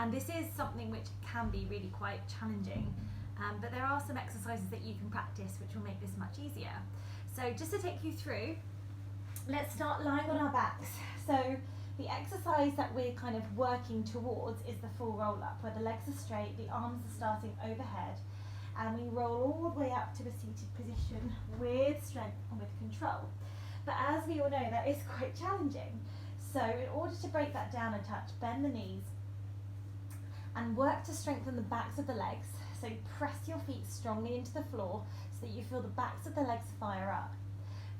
And this is something which can be really quite challenging, but there are some exercises that you can practice which will make this much easier. So just to take you through, let's start lying on our backs. So the exercise that we're kind of working towards is the full roll up, where the legs are straight, the arms are starting overhead, and we roll all the way up to a seated position with strength and with control. But as we all know, that is quite challenging. So in order to break that down a touch, bend the knees and work to strengthen the backs of the legs. So press your feet strongly into the floor so that you feel the backs of the legs fire up.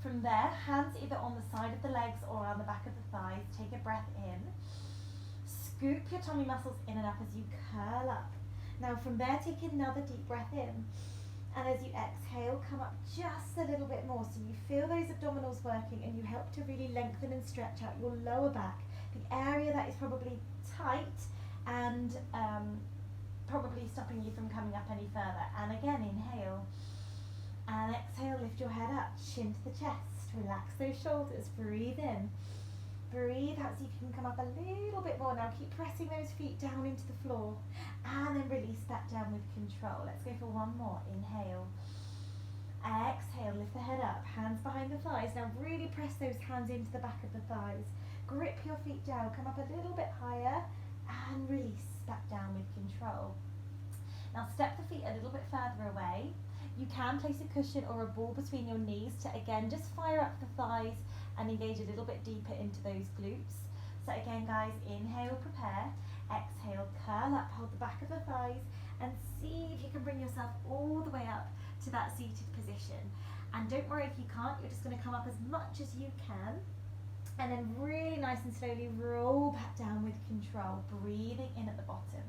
From there, hands either on the side of the legs or on the back of the thighs. Take a breath in. Scoop your tummy muscles in and up as you curl up. Now from there, take another deep breath in. And as you exhale, come up just a little bit more so you feel those abdominals working and you help to really lengthen and stretch out your lower back, the area that is probably tight and probably stopping you from coming up any further. And again, inhale. And exhale, lift your head up, chin to the chest, relax those shoulders, breathe in. Breathe out so you can come up a little bit more. Now keep pressing those feet down into the floor and then release back down with control. Let's go for one more. Inhale. Exhale, lift the head up, hands behind the thighs. Now really press those hands into the back of the thighs. Grip your feet down, come up a little bit higher and release back down with control. Now step the feet a little bit further away. You can place a cushion or a ball between your knees to again just fire up the thighs and engage a little bit deeper into those glutes. So again guys, inhale, prepare, exhale, curl up, hold the back of the thighs and see if you can bring yourself all the way up to that seated position. And don't worry if you can't, you're just going to come up as much as you can and then really nice and slowly roll back down with control, breathing in at the bottom.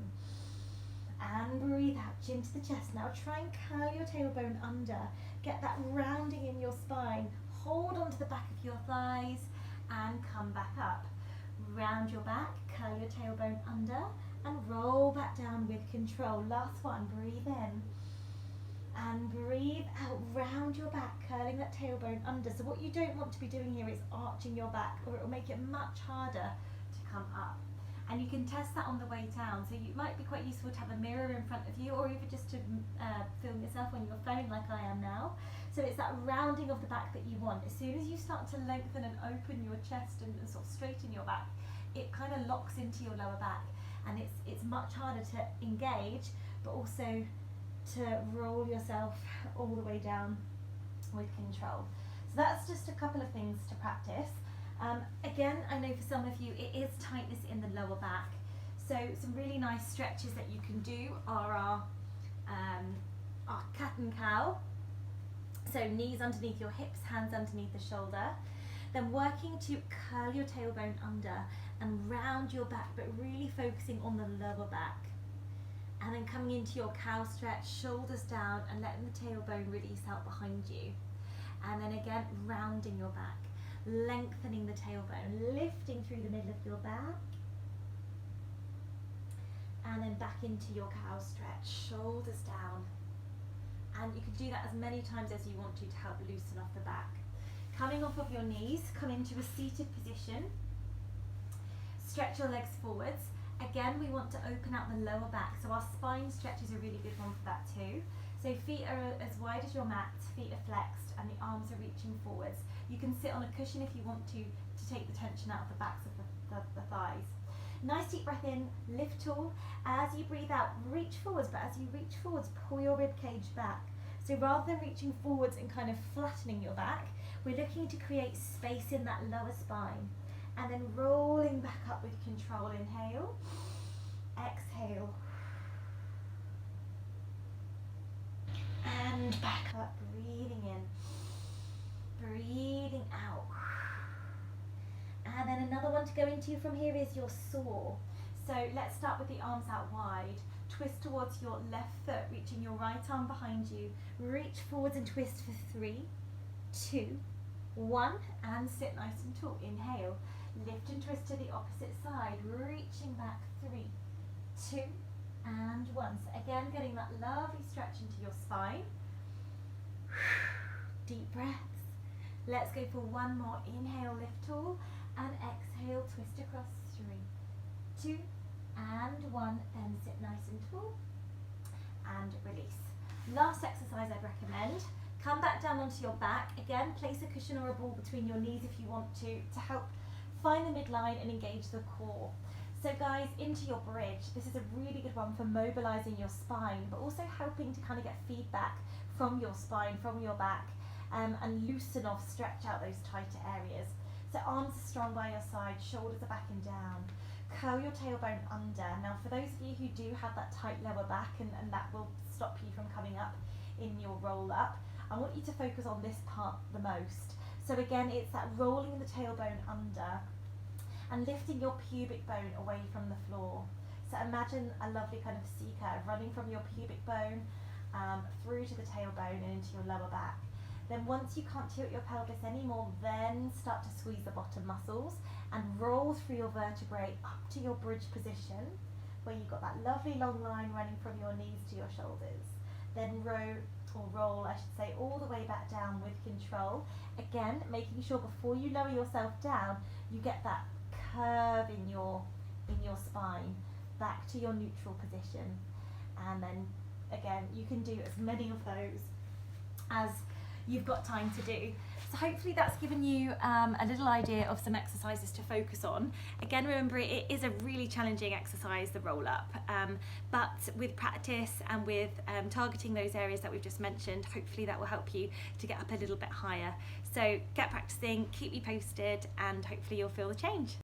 And breathe out, chin to the chest. Now try and curl your tailbone under. Get that rounding in your spine. Hold onto the back of your thighs and come back up. Round your back, curl your tailbone under and roll back down with control. Last one, breathe in. And breathe out, round your back, curling that tailbone under. So what you don't want to be doing here is arching your back, or it will make it much harder to come up. And you can test that on the way down. So it might be quite useful to have a mirror in front of you, or even just to film yourself on your phone like I am now. So it's that rounding of the back that you want. As soon as you start to lengthen and open your chest and sort of straighten your back, it kind of locks into your lower back. And it's much harder to engage, but also to roll yourself all the way down with control. So that's just a couple of things to practice. Again, I know for some of you it is tightness in the lower back, so some really nice stretches that you can do are our cat and cow. So knees underneath your hips, hands underneath the shoulder, then working to curl your tailbone under and round your back, but really focusing on the lower back. And then coming into your cow stretch, shoulders down and letting the tailbone release out behind you. And then again, rounding your back. Lengthening the tailbone, lifting through the middle of your back, and then back into your cow stretch, shoulders down. And you can do that as many times as you want to help loosen off the back. Coming off of your knees, come into a seated position, stretch your legs forwards. Again, we want to open out the lower back, so our spine stretch is a really good one for that too. So feet are as wide as your mat, feet are flexed and the arms are reaching forwards. You can sit on a cushion if you want to take the tension out of the backs of the thighs. Nice deep breath in, lift tall. As you breathe out, reach forwards, but as you reach forwards, pull your rib cage back. So rather than reaching forwards and kind of flattening your back, we're looking to create space in that lower spine. And then rolling back up with control. Inhale, exhale. And back up, breathing in, breathing out. And then another one to go into from here is your saw. So let's start with the arms out wide. Twist towards your left foot, reaching your right arm behind you. Reach forwards and twist for 3, 2, 1, and sit nice and tall. Inhale, lift and twist to the opposite side, reaching back 3, 2, and 1. So again, getting that lovely stretch into your spine. Deep breaths. Let's go for one more. Inhale, lift tall, and exhale, twist across. 3, 2, and one, then sit nice and tall, and release. Last exercise I'd recommend, come back down onto your back. Again, place a cushion or a ball between your knees if you want to help find the midline and engage the core. So guys, into your bridge. This is a really good one for mobilizing your spine, but also helping to kind of get feedback from your spine, from your back, and loosen off, stretch out those tighter areas. So arms are strong by your side, shoulders are back and down. Curl your tailbone under. Now for those of you who do have that tight lower back and that will stop you from coming up in your roll up, I want you to focus on this part the most. So again, it's that rolling the tailbone under and lifting your pubic bone away from the floor. So imagine a lovely kind of C curve running from your pubic bone through to the tailbone and into your lower back. Then once you can't tilt your pelvis anymore, then start to squeeze the bottom muscles and roll through your vertebrae up to your bridge position, where you've got that lovely long line running from your knees to your shoulders. Then roll, I should say, all the way back down with control. Again, making sure before you lower yourself down, you get that curve in your spine back to your neutral position. And then again, you can do as many of those as you've got time to do. So hopefully that's given you a little idea of some exercises to focus on. Again, remember, it is a really challenging exercise, the roll up, but with practice and with targeting those areas that we've just mentioned, hopefully that will help you to get up a little bit higher. So get practicing, keep me posted, and hopefully you'll feel the change.